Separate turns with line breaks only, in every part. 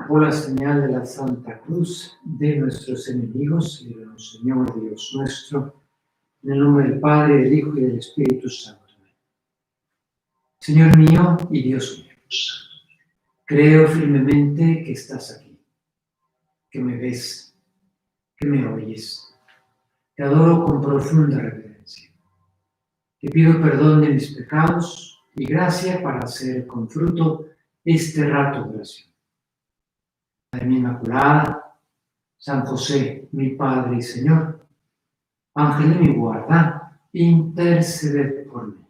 Por la señal de la Santa Cruz de nuestros enemigos, líbranos, Señor Dios nuestro, en el nombre del Padre, del Hijo y del Espíritu Santo. Señor mío y Dios mío, creo firmemente que estás aquí, que me ves, que me oyes. Te adoro con profunda reverencia. Te pido perdón de mis pecados y gracia para hacer con fruto este rato de oración. Madre mía Inmaculada, San José, mi Padre y Señor, Ángel de mi guarda, interceded por mí.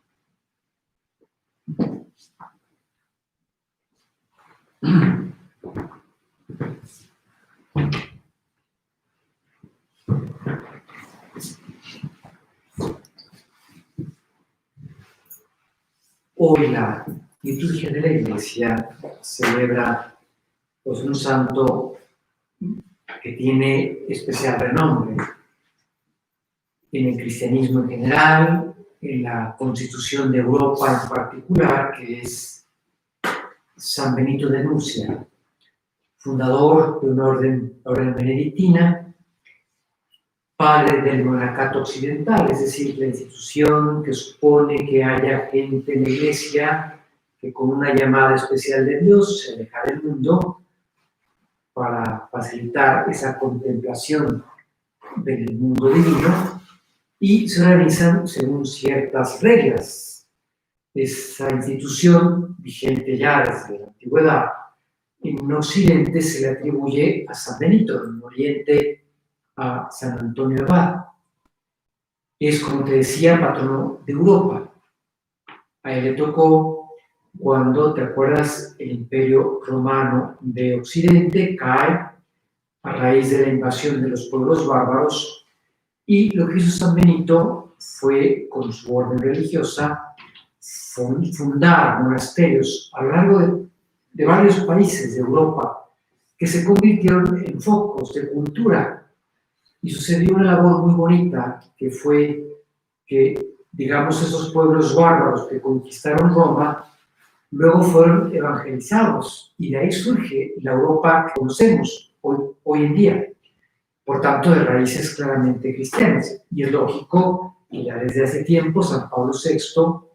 Hoy la liturgia de la Iglesia celebra pues, un santo que tiene especial renombre en el cristianismo en general, en la Constitución de Europa en particular, que es San Benito de Nursia, fundador de una orden benedictina, padre del monacato occidental, es decir, la institución que supone que haya gente en la Iglesia que con una llamada especial de Dios se aleja del mundo para facilitar esa contemplación del mundo divino y se organizan según ciertas reglas. Esa institución, vigente ya desde la antigüedad, en Occidente se le atribuye a San Benito, en Oriente a San Antonio Abad. Es, como te decía, patrono de Europa. A él le tocó cuando, ¿te acuerdas? El Imperio Romano de Occidente cae a raíz de la invasión de los pueblos bárbaros, y lo que hizo San Benito fue, con su orden religiosa, fundar monasterios a lo largo de varios países de Europa que se convirtieron en focos de cultura. Y sucedió una labor muy bonita, que fue que, digamos, esos pueblos bárbaros que conquistaron Roma, luego fueron evangelizados, y de ahí surge la Europa que conocemos hoy en día, por tanto, de raíces claramente cristianas. Y es lógico que ya desde hace tiempo San Pablo VI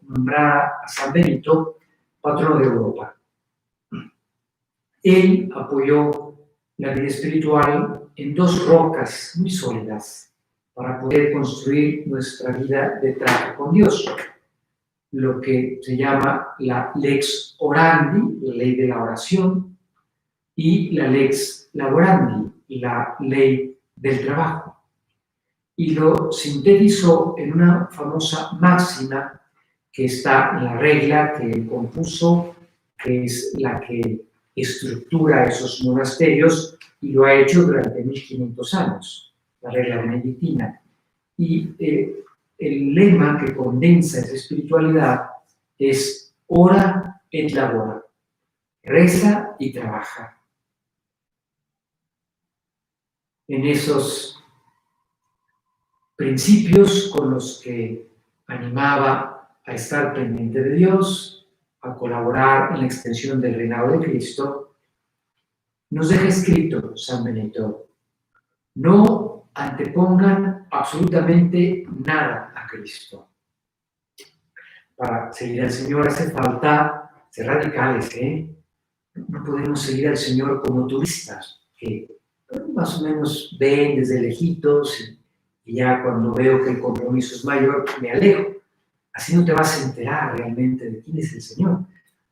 nombra a San Benito patrono de Europa. Él apoyó la vida espiritual en dos rocas muy sólidas para poder construir nuestra vida de trato con Dios. Lo que se llama la lex orandi, la ley de la oración, y la lex laborandi, la ley del trabajo. Y lo sintetizó en una famosa máxima que está en la regla que él compuso, que es la que estructura esos monasterios, y lo ha hecho durante 1500 años, la regla benedictina. Y el lema que condensa esa espiritualidad es ora et labora, reza y trabaja. En esos principios con los que animaba a estar pendiente de Dios, a colaborar en la extensión del reinado de Cristo, nos deja escrito San Benito: no antepongan absolutamente nada a Cristo. Para seguir al Señor hace falta ser radicales, No podemos seguir al Señor como turistas, que más o menos ven desde lejitos, y ya cuando veo que el compromiso es mayor, me alejo. Así no te vas a enterar realmente de quién es el Señor.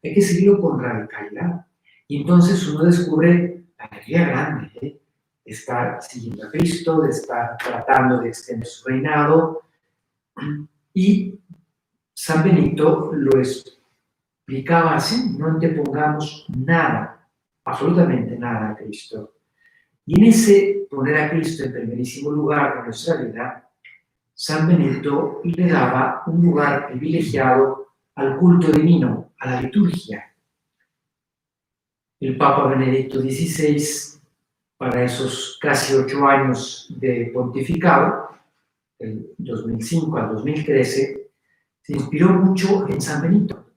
Hay que seguirlo con radicalidad. Y entonces uno descubre la alegría grande, de estar siguiendo a Cristo, de estar tratando de extender su reinado. Y San Benito lo explicaba así: no antepongamos nada, absolutamente nada a Cristo. Y en ese poner a Cristo en primerísimo lugar de nuestra vida, San Benito le daba un lugar privilegiado al culto divino, a la liturgia. El Papa Benedicto XVI, para esos casi 8 años de pontificado, del 2005 al 2013, se inspiró mucho en San Benito,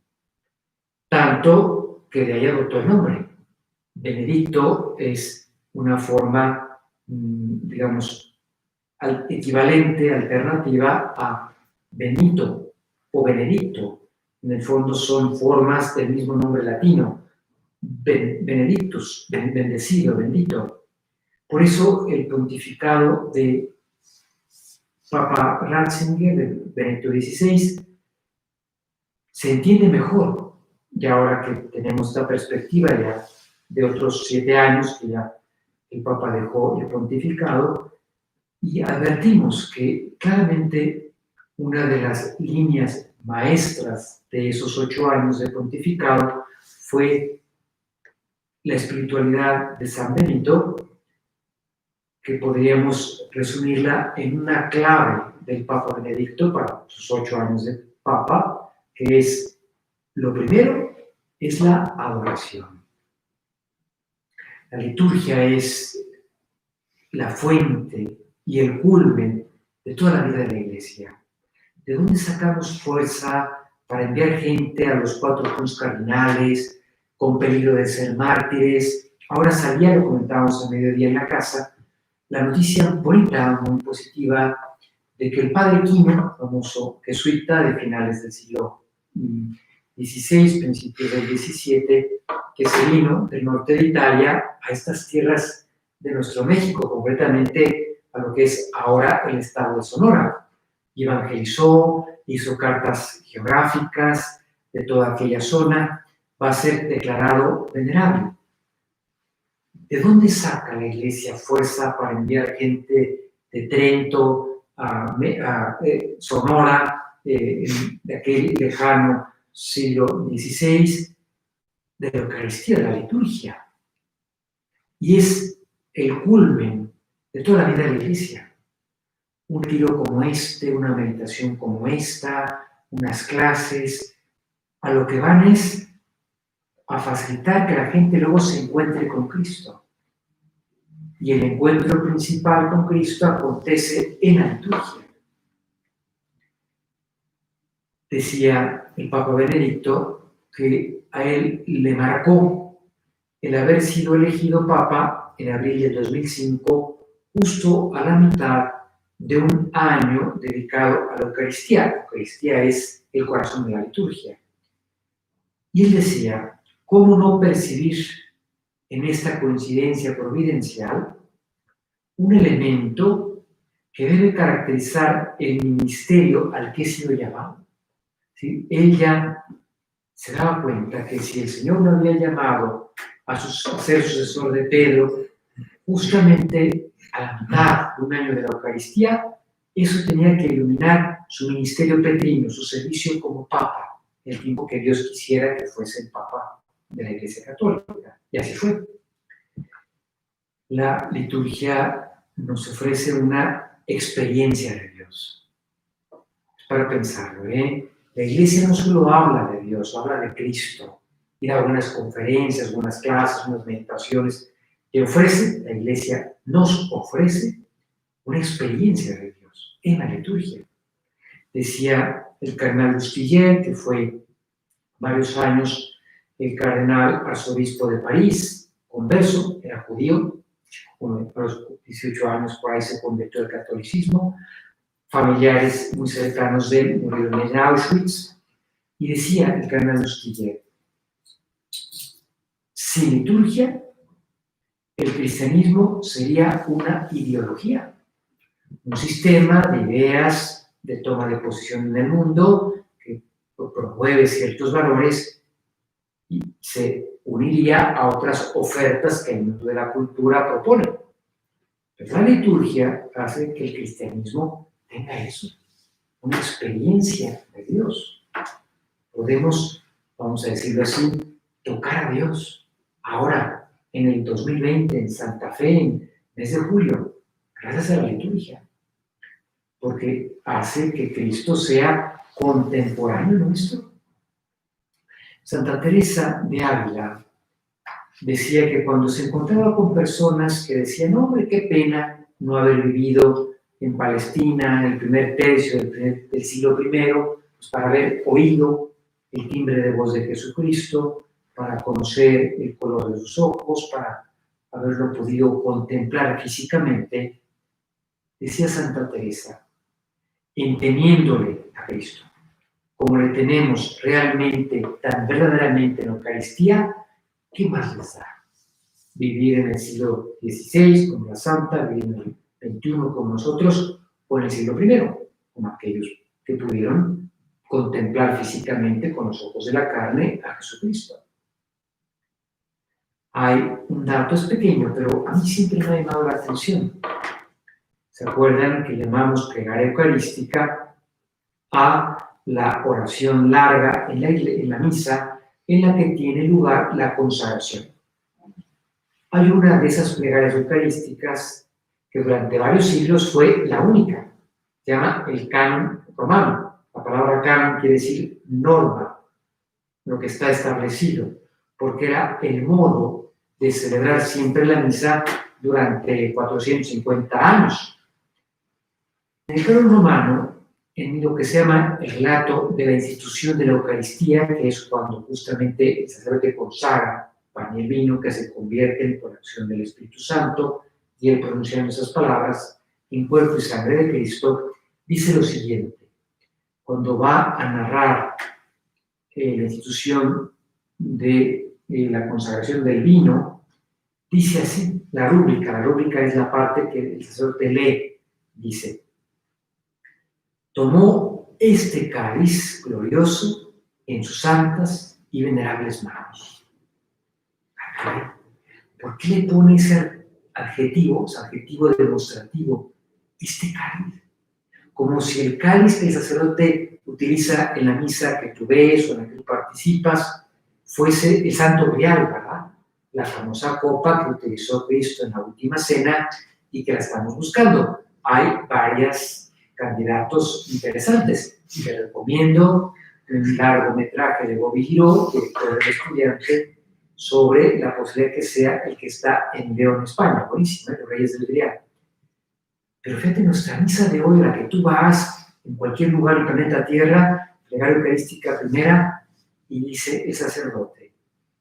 tanto Tanto que de ahí adoptó el nombre. Benedicto es una forma, digamos, equivalente, alternativa a Benito o Benedicto. En el fondo son formas del mismo nombre latino. Benedictus, bendecido, bendito. Por eso el pontificado de Papa Ratzinger, de Benedicto XVI, se entiende mejor. Y ahora que tenemos esta perspectiva ya de otros 7 años que ya el Papa dejó el pontificado, y advertimos que claramente una de las líneas maestras de esos 8 años de pontificado fue la espiritualidad de San Benito, que podríamos resumirla en una clave del Papa Benedicto para sus 8 años de Papa, que es, lo primero, es la adoración. La liturgia es la fuente y el culmen de toda la vida de la Iglesia. ¿De dónde sacamos fuerza para enviar gente a los 4 puntos cardinales, con peligro de ser mártires? Ahora salía, lo comentábamos a mediodía en la casa, la noticia bonita, muy positiva, de que el padre Quino, famoso jesuita de finales del siglo XVI, principios del XVII, que se vino del norte de Italia a estas tierras de nuestro México, concretamente a lo que es ahora el estado de Sonora. Y evangelizó, hizo cartas geográficas de toda aquella zona, va a ser declarado venerable. ¿De dónde saca la Iglesia fuerza para enviar gente de Trento a Sonora, de aquel lejano siglo XVI? De la Eucaristía, de la liturgia. Y es el culmen de toda la vida de la Iglesia. Un retiro como este, una meditación como esta, unas clases, a lo que van es a facilitar que la gente luego se encuentre con Cristo. Y el encuentro principal con Cristo acontece en la liturgia. Decía el Papa Benedicto que a él le marcó el haber sido elegido Papa en abril del 2005, justo a la mitad de un año dedicado a la Eucaristía. La Eucaristía es el corazón de la liturgia. Y él decía, ¿cómo no percibir en esta coincidencia providencial un elemento que debe caracterizar el ministerio al que he sido llamado? ¿Sí? Él ya se daba cuenta que si el Señor lo había llamado a ser sucesor de Pedro, justamente a la mitad de un año de la Eucaristía, eso tenía que iluminar su ministerio petrino, su servicio como Papa, el tiempo que Dios quisiera que fuese el Papa de la Iglesia Católica. Y así fue. La liturgia nos ofrece una experiencia de Dios. Es para pensarlo, ¿eh? La Iglesia no solo habla de Dios, habla de Cristo. Ir a algunas conferencias, algunas clases, unas meditaciones que ofrece, la Iglesia nos ofrece una experiencia de Dios en la liturgia. Decía el cardenal Bustillet, que fue varios años el cardenal arzobispo de París, converso, era judío, a los 18 años por ahí se convirtió al catolicismo, familiares muy cercanos de él murieron en Auschwitz, y decía el cardenal Bustillet, sin liturgia, el cristianismo sería una ideología, un sistema de ideas, de toma de posición en el mundo, que promueve ciertos valores y se uniría a otras ofertas que el mundo de la cultura propone. Pero la liturgia hace que el cristianismo tenga eso, una experiencia de Dios. Podemos, vamos a decirlo así, tocar a Dios. Ahora, en el 2020, en Santa Fe, en mes de julio, gracias a la liturgia. Porque hace que Cristo sea contemporáneo nuestro. Santa Teresa de Ávila decía que cuando se encontraba con personas que decían, hombre, qué pena no haber vivido en Palestina en el primer tercio del siglo I, pues para haber oído el timbre de voz de Jesucristo, para conocer el color de sus ojos, para haberlo podido contemplar físicamente, decía Santa Teresa, en teniéndole a Cristo, como le tenemos realmente, tan verdaderamente en la Eucaristía, ¿qué más les da? Vivir en el siglo XVI como la Santa, vivir en el XXI como nosotros, o en el siglo I, como aquellos que pudieron contemplar físicamente con los ojos de la carne a Jesucristo. Hay un dato, es pequeño, pero a mí siempre me ha llamado la atención. ¿Se acuerdan que llamamos plegaria eucarística a la oración larga en la misa en la que tiene lugar la consagración? Hay una de esas plegarias eucarísticas que durante varios siglos fue la única. Se llama el canon romano. La palabra canon quiere decir norma, lo que está establecido, porque era el modo de celebrar siempre la misa durante 450 años. En el canon romano, en lo que se llama el relato de la institución de la Eucaristía, que es cuando justamente el sacerdote consagra pan y el vino, que se convierten por acción del Espíritu Santo, y él pronunciando esas palabras, en cuerpo y sangre de Cristo, dice lo siguiente: cuando va a narrar la institución de la consagración del vino, dice así, la rúbrica es la parte que el sacerdote lee, dice: tomó este cáliz glorioso en sus santas y venerables manos. ¿Por qué le pone ese adjetivo demostrativo, este cáliz? Como si el cáliz que el sacerdote utiliza en la misa que tú ves o en la que tú participas fuese el santo grial, ¿verdad? La famosa copa que utilizó Cristo en la última cena y que la estamos buscando. Hay varios candidatos interesantes. Les recomiendo un largometraje de Bobby Giraud, director del Estudiante, sobre la posibilidad que sea el que está en León, España. Buenísima, Los Reyes del Grial. Pero fíjate, nuestra misa de hoy, la que tú vas en cualquier lugar del planeta Tierra, plegaria eucarística primera, y dice el sacerdote,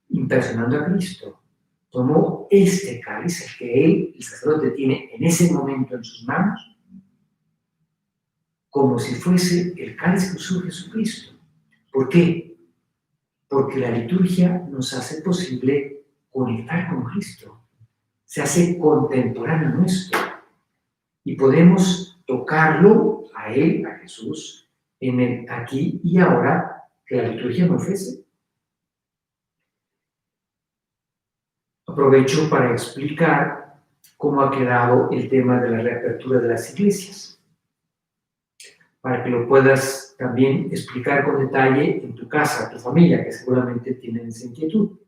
impersonando a Cristo, tomó este cáliz, el que él, el sacerdote, tiene en ese momento en sus manos, como si fuese el cáliz que usó Jesucristo. ¿Por qué? Porque la liturgia nos hace posible conectar con Cristo, se hace contemporáneo nuestro, y podemos tocarlo a Él, a Jesús, en el aquí y ahora que la liturgia nos ofrece. Aprovecho para explicar cómo ha quedado el tema de la reapertura de las iglesias, para que lo puedas también explicar con detalle en tu casa, tu familia, que seguramente tienen esa inquietud.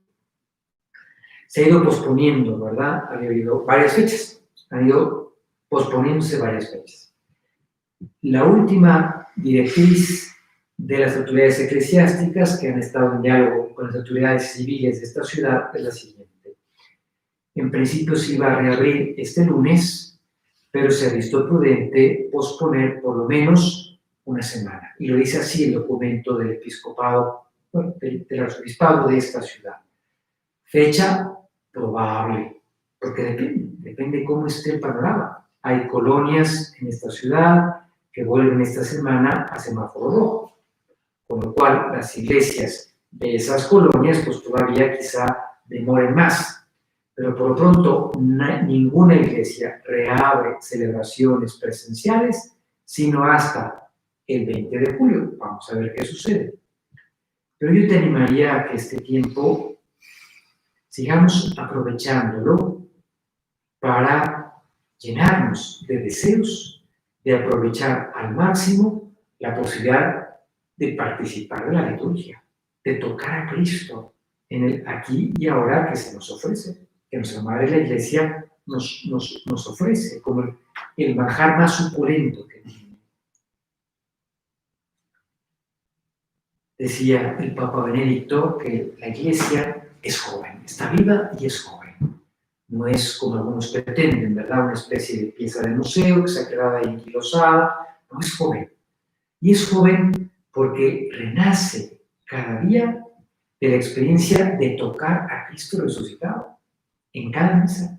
Se ha ido posponiendo, ¿verdad? Ha habido varias fechas, han ido posponiéndose varias fechas. La última directriz de las autoridades eclesiásticas que han estado en diálogo con las autoridades civiles de esta ciudad es la siguiente. En principio se iba a reabrir este lunes, pero se ha visto prudente posponer por lo menos una semana. Y lo dice así el documento del episcopado, del arzobispado de esta ciudad. Fecha probable, porque depende cómo esté el panorama. Hay colonias en esta ciudad que vuelven esta semana a semáforo rojo, con lo cual las iglesias de esas colonias pues todavía quizá demoren más. Pero por lo pronto ninguna iglesia reabre celebraciones presenciales sino hasta el 20 de julio. Vamos a ver qué sucede. Pero yo te animaría a que este tiempo sigamos aprovechándolo para llenarnos de deseos, de aprovechar al máximo la posibilidad de participar de la liturgia, de tocar a Cristo en el aquí y ahora que se nos ofrece, que nuestra Madre la Iglesia nos ofrece como el manjar más suculento que tiene. Decía el Papa Benedicto que la Iglesia es joven, está viva y es joven. No es como algunos pretenden, ¿verdad? Una especie de pieza de museo que se ha quedado ahí enquilosada. No, es joven. Y es joven porque renace cada día de la experiencia de tocar a Cristo resucitado en cada misa.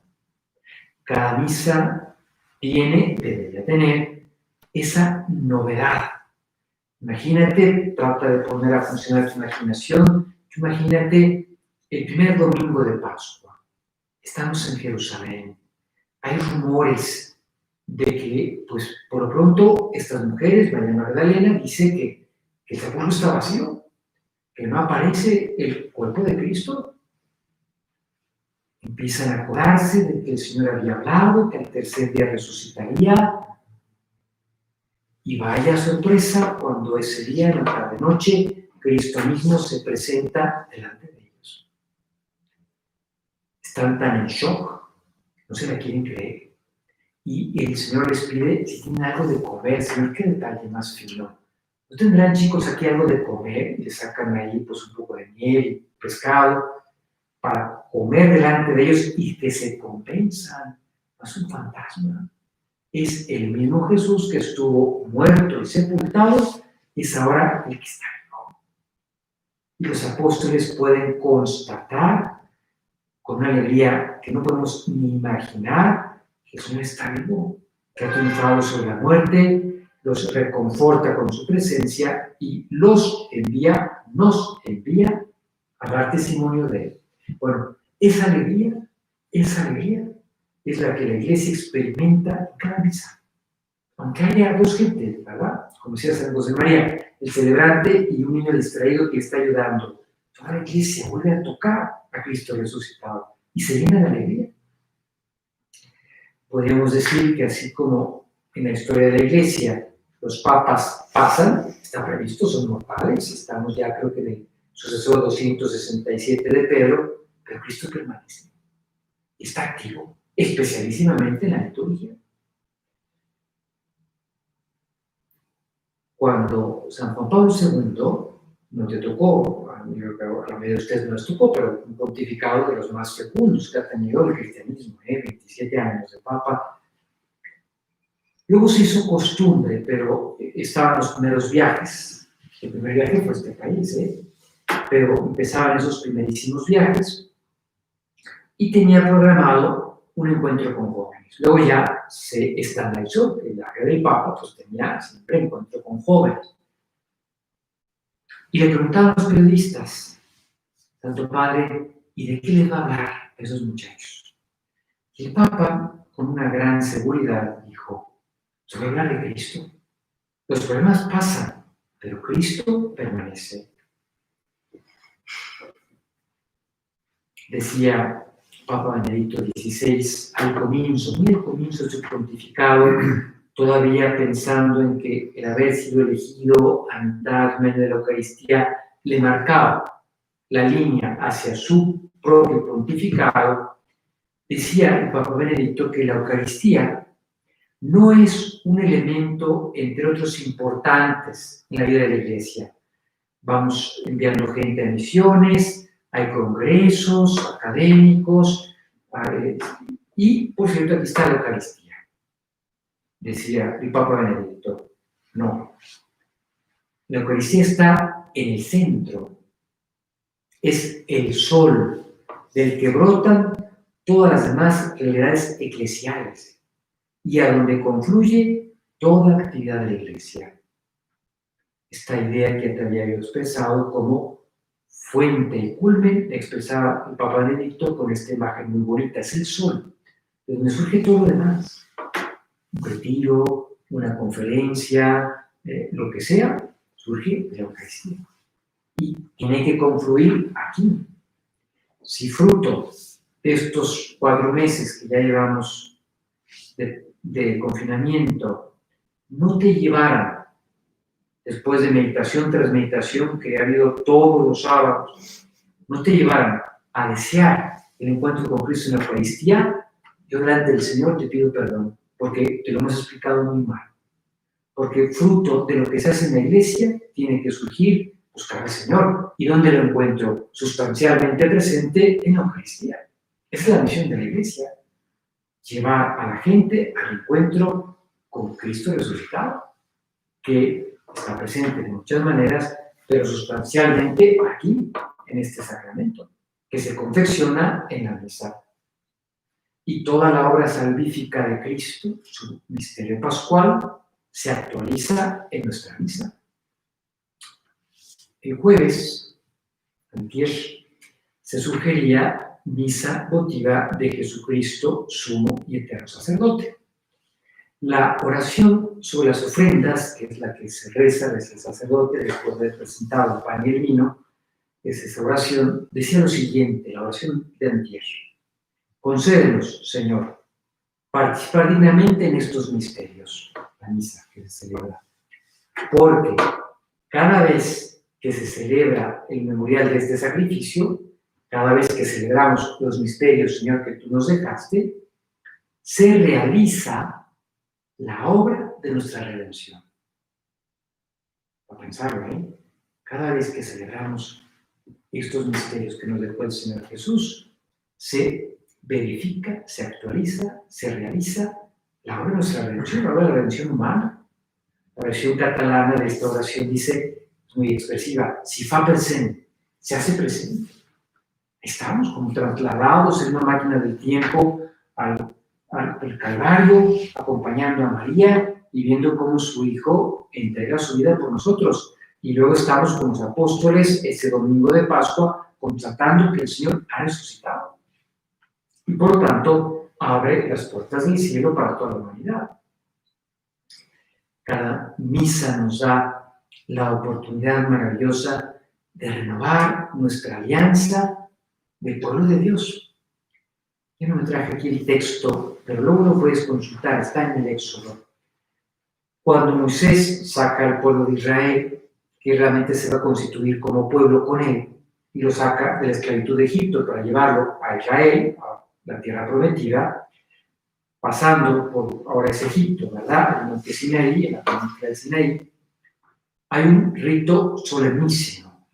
Cada misa debería tener esa novedad. Imagínate, trata de poner a funcionar tu imaginación. Imagínate el primer domingo de Pascua. Estamos en Jerusalén. Hay rumores de que, pues, por lo pronto, estas mujeres, María Magdalena, dice que el sepulcro está vacío, que no aparece el cuerpo de Cristo. Empiezan a acordarse de que el Señor había hablado, que al tercer día resucitaría. Y vaya sorpresa cuando ese día, en la tarde-noche, Cristo mismo se presenta delante de ellos. Están tan en shock, no se la quieren creer. Y el Señor les pide si tienen algo de comer. Señor, qué detalle más fino. ¿No tendrán, chicos, aquí algo de comer? Y le sacan ahí pues un poco de miel y pescado para comer delante de ellos y que se compensan. No es un fantasma. Es el mismo Jesús que estuvo muerto y sepultado, es ahora el que está vivo. Y los apóstoles pueden constatar con una alegría que no podemos ni imaginar que el Señor está vivo, que ha triunfado sobre la muerte, los reconforta con su presencia y nos envía a dar testimonio de él. Bueno, esa alegría es la que la Iglesia experimenta en cada misa. Aunque haya dos gentes, ¿verdad? Como decía San José María, el celebrante y un niño distraído que está ayudando. Toda la Iglesia vuelve a tocar a Cristo resucitado y se llena de alegría. Podríamos decir que así como en la historia de la Iglesia los papas pasan, está previsto, son mortales, estamos ya creo que en el sucesor 267 de Pedro, pero Cristo permanece, está activo, especialísimamente en la liturgia. Cuando San Juan Pablo II, no te tocó, a la mayoría de ustedes no les tocó, pero un pontificado de los más fecundos que ha tenido el cristianismo, 27 años de papa. Luego se hizo costumbre, pero estaban los primeros viajes. El primer viaje fue a este país, pero empezaban esos primerísimos viajes y tenía programado un encuentro con jóvenes. Luego ya se estandarizó que el viaje del Papa pues tenía siempre encuentro con jóvenes. Y le preguntaban a los periodistas, Santo Padre, ¿y de qué les va a hablar a esos muchachos? Y el Papa, con una gran seguridad, dijo, se va a hablar de Cristo. Los problemas pasan, pero Cristo permanece. Decía Papa Benedicto XVI al comienzo, muy al comienzo de su pontificado, todavía pensando en que el haber sido elegido a mitad medio de la Eucaristía le marcaba la línea hacia su propio pontificado, decía el Papa Benedicto que la Eucaristía no es un elemento, entre otros, importantes en la vida de la Iglesia. Vamos enviando gente a misiones, hay congresos académicos, y, por cierto, aquí está la Eucaristía. Decía el Papa Benedicto, no. La Eucaristía está en el centro. Es el sol del que brotan todas las demás realidades eclesiales y a donde confluye toda actividad de la Iglesia. Esta idea que te había expresado como fuente y culmen, expresaba el Papa Benedicto con esta imagen muy bonita, es el sol, de donde surge todo lo demás. Un retiro, una conferencia, lo que sea, surge de la Eucaristía. Y tiene que confluir aquí. Si fruto de estos 4 meses que ya llevamos de confinamiento no te llevaran, después de meditación tras meditación que ha habido todos los sábados, no te llevaran a desear el encuentro con Cristo en la Eucaristía, yo delante del Señor te pido perdón, porque te lo hemos explicado muy mal. Porque fruto de lo que se hace en la Iglesia tiene que surgir buscar al Señor. ¿Y dónde lo encuentro? Sustancialmente presente en la Eucaristía. Esa es la misión de la Iglesia. Llevar a la gente al encuentro con Cristo resucitado, que está presente de muchas maneras, pero sustancialmente aquí, en este sacramento, que se confecciona en la misa. Y toda la obra salvífica de Cristo, su misterio pascual, se actualiza en nuestra misa. El jueves, antier, se sugería misa votiva de Jesucristo, sumo y eterno sacerdote. La oración sobre las ofrendas, que es la que se reza desde el sacerdote después de haber presentado el pan y el vino, es esa oración, decía lo siguiente, la oración de antier. Concédenos, Señor, participar dignamente en estos misterios, la misa que se celebra, porque cada vez que se celebra el memorial de este sacrificio, cada vez que celebramos los misterios, Señor, que tú nos dejaste, se realiza la obra de nuestra redención. Para pensarlo, cada vez que celebramos estos misterios que nos dejó el Señor Jesús, se verifica, se actualiza, se realiza la obra de nuestra redención, la obra de la redención humana. La versión catalana de esta oración dice, es muy expresiva, si fa presente, se hace presente. Estamos como trasladados en una máquina del tiempo al Calvario, acompañando a María y viendo cómo su Hijo entrega su vida por nosotros. Y luego estamos con los apóstoles ese domingo de Pascua constatando que el Señor ha resucitado. Y por lo tanto, abre las puertas del cielo para toda la humanidad. Cada misa nos da la oportunidad maravillosa de renovar nuestra alianza del pueblo de Dios. Yo no me traje aquí el texto, pero luego lo puedes consultar, está en el Éxodo. Cuando Moisés saca al pueblo de Israel, que realmente se va a constituir como pueblo con él, y lo saca de la esclavitud de Egipto para llevarlo a Israel, a la tierra prometida, pasando por, ahora es Egipto, ¿verdad? El monte Sinaí, en la península de Sinaí, hay un rito solemnísimo.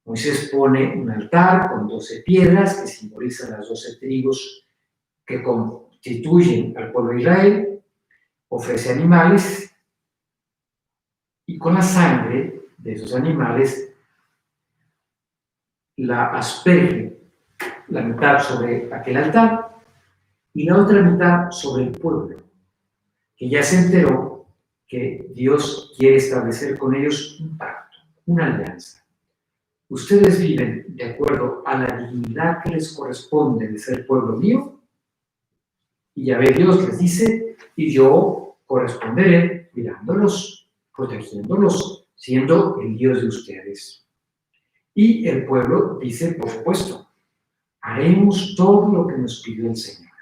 Moisés pone un altar con 12 piedras que simbolizan las 12 tribus que constituyen al pueblo de Israel, ofrece animales y con la sangre de esos animales la asperge, la mitad sobre aquel altar y la otra mitad sobre el pueblo, que ya se enteró que Dios quiere establecer con ellos un pacto, una alianza. Ustedes viven de acuerdo a la dignidad que les corresponde de ser pueblo mío, y ya ve Dios les dice, y yo corresponderé cuidándolos, protegiéndolos, siendo el Dios de ustedes. Y el pueblo dice, por supuesto, haremos todo lo que nos pidió el Señor.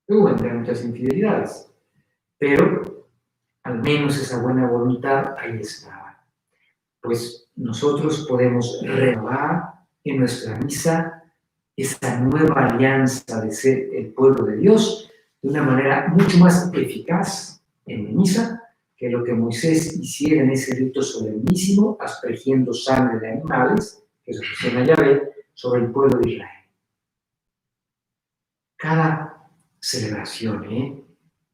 Luego vendrán muchas infidelidades, pero al menos esa buena voluntad ahí estaba. Pues nosotros podemos renovar en nuestra misa esta nueva alianza de ser el pueblo de Dios de una manera mucho más eficaz en la misa que lo que Moisés hiciera en ese rito solemnísimo, aspergiendo sangre de animales, que se ofrecían a Yahvé, sobre el pueblo de Israel. Cada celebración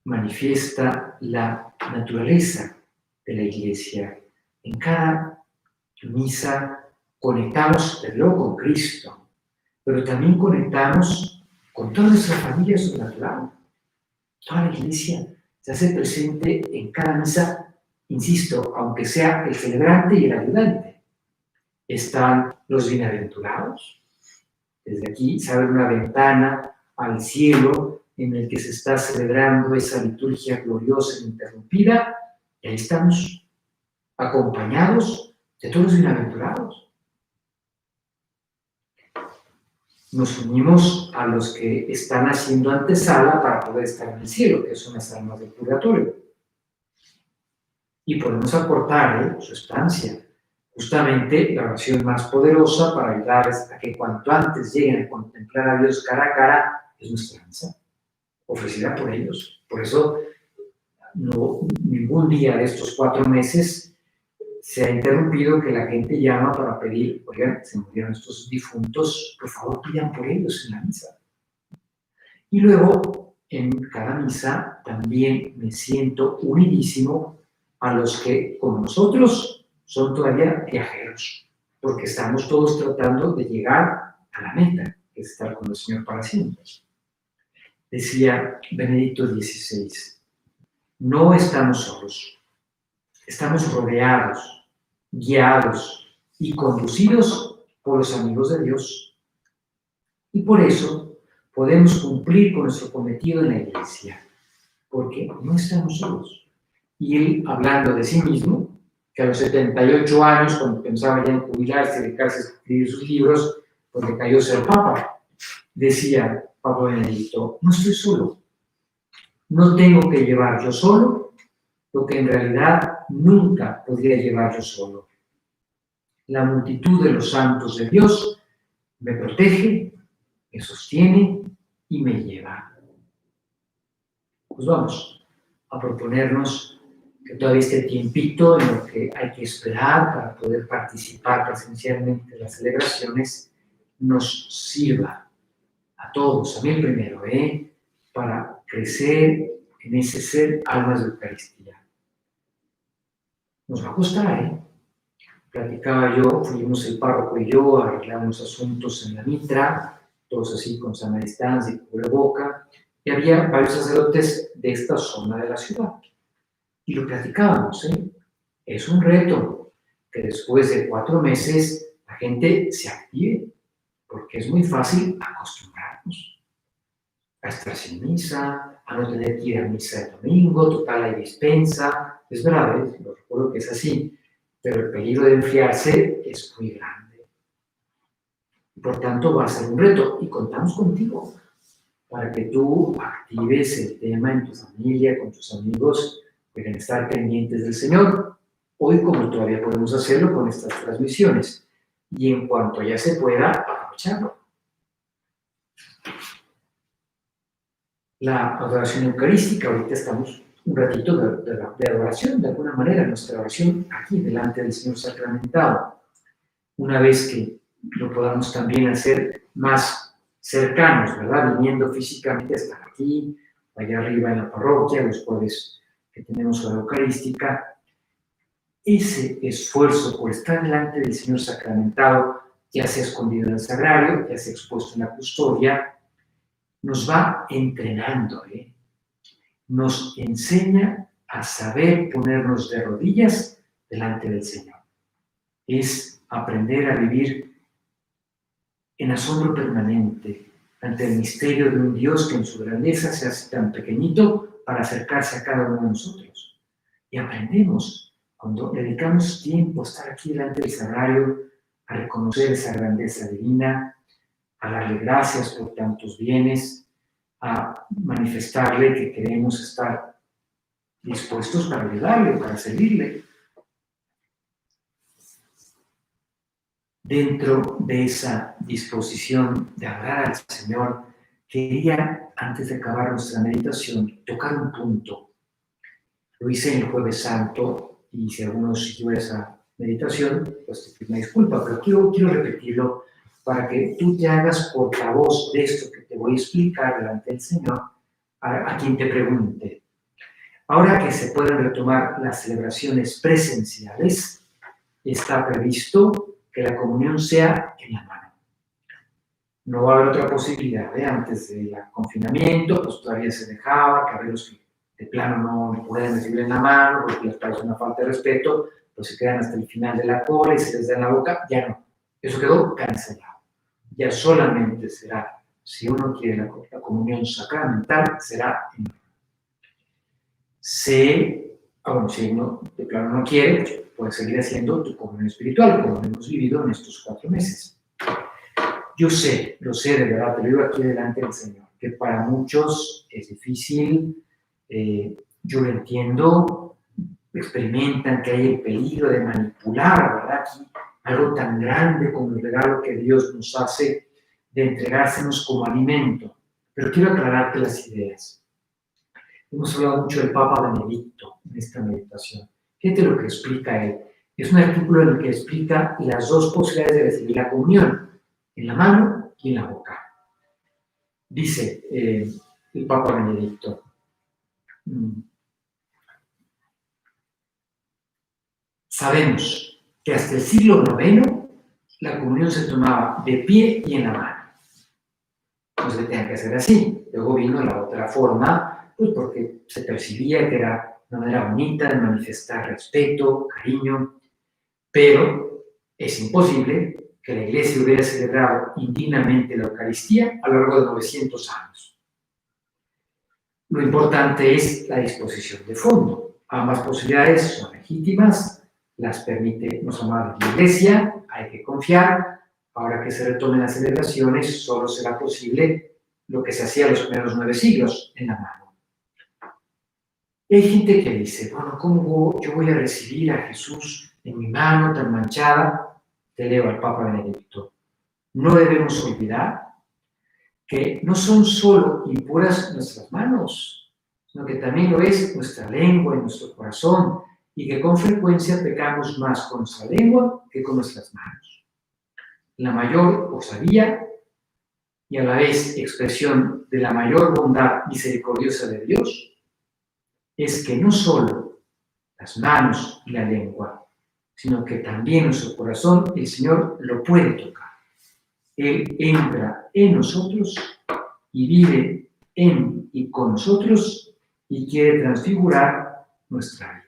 manifiesta la naturaleza de la Iglesia. En cada misa conectamos, desde luego, con Cristo, pero también conectamos con toda nuestra familia sobrenatural. Toda la Iglesia se hace presente en cada misa, insisto, aunque sea el celebrante y el ayudante. Están los bienaventurados. Desde aquí se abre una ventana al cielo en el que se está celebrando esa liturgia gloriosa e interrumpida, y ahí estamos, acompañados de todos los bienaventurados. Nos unimos a los que están haciendo antesala para poder estar en el cielo, que son las almas del purgatorio. Y podemos aportar su estancia, justamente la oración más poderosa para ayudarles a que cuanto antes lleguen a contemplar a Dios cara a cara, es nuestra misa, ofrecida por ellos. Por eso, ningún día de estos 4 meses se ha interrumpido que la gente llama para pedir, oigan, se murieron estos difuntos, por favor pidan por ellos en la misa. Y luego, en cada misa, también me siento unidísimo a los que, como nosotros, son todavía viajeros. porque estamos todos tratando de llegar a la meta, que es estar con el Señor para siempre. Decía Benedicto XVI, no estamos solos, estamos rodeados, guiados y conducidos por los amigos de Dios. Y por eso podemos cumplir con nuestro cometido en la Iglesia, porque no estamos solos. Y él, hablando de sí mismo, que a los 78 años, cuando pensaba ya en jubilarse, dedicarse a escribir sus libros, pues le cayó ser papa. Decía Papa Benedicto, no estoy solo, no tengo que llevar yo solo lo que en realidad nunca podría llevar yo solo. La multitud de los santos de Dios me protege, me sostiene y me lleva. Pues vamos a proponernos que todavía este tiempito en lo que hay que esperar para poder participar presencialmente en las celebraciones nos sirva a todos, a mí primero, para crecer en ese ser almas de Eucaristía. Nos va a costar, Platicaba yo, fuimos el párroco y yo a arreglar unos asuntos en la mitra, todos así con sana distancia y cubreboca, y había varios sacerdotes de esta zona de la ciudad. Y lo platicábamos, Es un reto que después de 4 meses la gente se active, porque es muy fácil acostumbrarnos a estar sin misa, a no tener que ir a misa el domingo, total hay dispensa. Es verdad, lo recuerdo que es así, pero el peligro de enfriarse es muy grande. Por tanto, va a ser un reto y contamos contigo para que tú actives el tema en tu familia, con tus amigos, pueden estar pendientes del Señor. Hoy, como todavía podemos hacerlo con estas transmisiones, y en cuanto ya se pueda, aprovecharlo. La adoración eucarística, ahorita estamos un ratito de adoración, de alguna manera, nuestra oración aquí delante del Señor sacramentado. Una vez que lo podamos también hacer más cercanos, ¿verdad? Viniendo físicamente hasta aquí, allá arriba en la parroquia, los jueves que tenemos hora eucarística, ese esfuerzo por estar delante del Señor sacramentado, ya sea escondido en el sagrario, ya sea expuesto en la custodia, nos va entrenando, nos enseña a saber ponernos de rodillas delante del Señor. Es aprender a vivir en asombro permanente ante el misterio de un Dios que en su grandeza se hace tan pequeñito para acercarse a cada uno de nosotros. Y aprendemos, cuando dedicamos tiempo a estar aquí delante del sagrario, a reconocer esa grandeza divina, a darle gracias por tantos bienes, a manifestarle que queremos estar dispuestos para ayudarle, para servirle. Dentro de esa disposición de adorar al Señor, quería, antes de acabar nuestra meditación, tocar un punto. Lo hice en el Jueves Santo, y si alguno siguió esa meditación, pues te pido una disculpa, pero quiero repetirlo para que tú te hagas portavoz de esto que te voy a explicar delante del Señor a quien te pregunte. Ahora que se pueden retomar las celebraciones presenciales, está previsto que la comunión sea en la mano. No va a haber otra posibilidad. Antes del confinamiento, pues todavía se dejaba que había los que de plano no pueden recibir en la mano porque les parece una falta de respeto, pues se quedan hasta el final de la cola y se les da en la boca. Ya no. Eso quedó cancelado. Ya solamente será, si uno quiere la comunión sacramental, será en mano. Si uno de plano no quiere, puedes seguir haciendo tu comunión espiritual, como hemos vivido en estos 4 meses. Yo sé, lo sé de verdad, te lo digo aquí delante del Señor, que para muchos es difícil, yo lo entiendo, experimentan que hay el peligro de manipular, ¿verdad? Aquí, algo tan grande como el regalo que Dios nos hace de entregársenos como alimento. Pero quiero aclararte las ideas. Hemos hablado mucho del Papa Benedicto en esta meditación. Fíjate lo que explica él. Es un artículo en el que explica las 2 posibilidades de recibir la comunión, en la mano y en la boca. Dice el Papa Benedicto, sabemos que hasta el siglo IX la comunión se tomaba de pie y en la mano. No se tenía que hacer así. Luego vino la otra forma, pues porque se percibía que era una manera bonita de manifestar respeto, cariño, pero es imposible que la Iglesia hubiera celebrado indignamente la Eucaristía a lo largo de 900 años. Lo importante es la disposición de fondo. Ambas posibilidades son legítimas, las permite nos amar la Iglesia, hay que confiar. Ahora que se retomen las celebraciones, solo será posible lo que se hacía en los primeros 9 siglos, en la mano. Y hay gente que dice, bueno, ¿cómo yo voy a recibir a Jesús en mi mano tan manchada? Te leo al Papa Benedicto. No debemos olvidar que no son solo impuras nuestras manos, sino que también lo es nuestra lengua y nuestro corazón, y que con frecuencia pecamos más con nuestra lengua que con nuestras manos. La mayor osadía y a la vez expresión de la mayor bondad misericordiosa de Dios es que no solo las manos y la lengua, sino que también nuestro corazón, el Señor lo puede tocar. Él entra en nosotros y vive en y con nosotros y quiere transfigurar nuestra vida.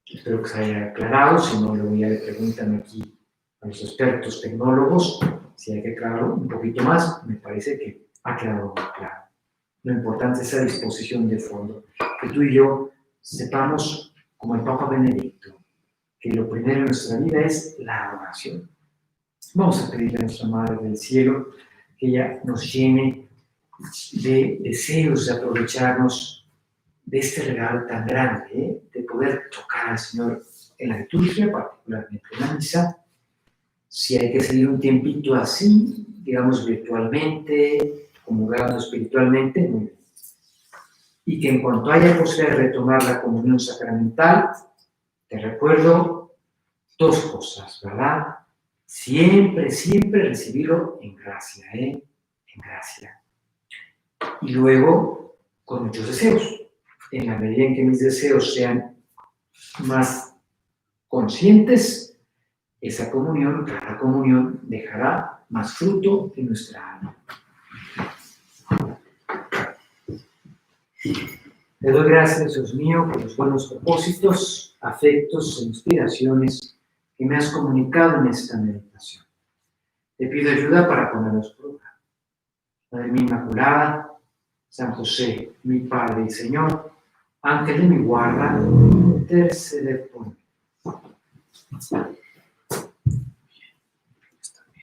Espero que se haya aclarado, si no, luego ya le preguntan aquí a los expertos tecnólogos si hay que aclararlo un poquito más. Me parece que ha quedado muy claro. Lo importante es esa disposición de fondo, que tú y yo sepamos, como el Papa Benedicto, que lo primero en nuestra vida es la adoración. Vamos a pedirle a nuestra Madre del Cielo que ella nos llene de deseos de aprovecharnos de este regalo tan grande, de poder tocar al Señor en la liturgia, particularmente en la misa. Si hay que seguir un tiempito así, digamos virtualmente, comulgando espiritualmente, muy bien. Y que en cuanto haya posibilidad de retomar la comunión sacramental, te recuerdo 2 cosas, ¿verdad? Siempre, siempre recibirlo en gracia, en gracia. Y luego, con muchos deseos. En la medida en que mis deseos sean más conscientes, esa comunión, cada comunión, dejará más fruto en nuestra alma. Te doy gracias, Dios mío, por los buenos propósitos, afectos e inspiraciones que me has comunicado en esta meditación. Te pido ayuda para ponerlos por obra. Madre mía Inmaculada, San José, mi Padre y Señor, ángel de mi guarda, intercede por mí.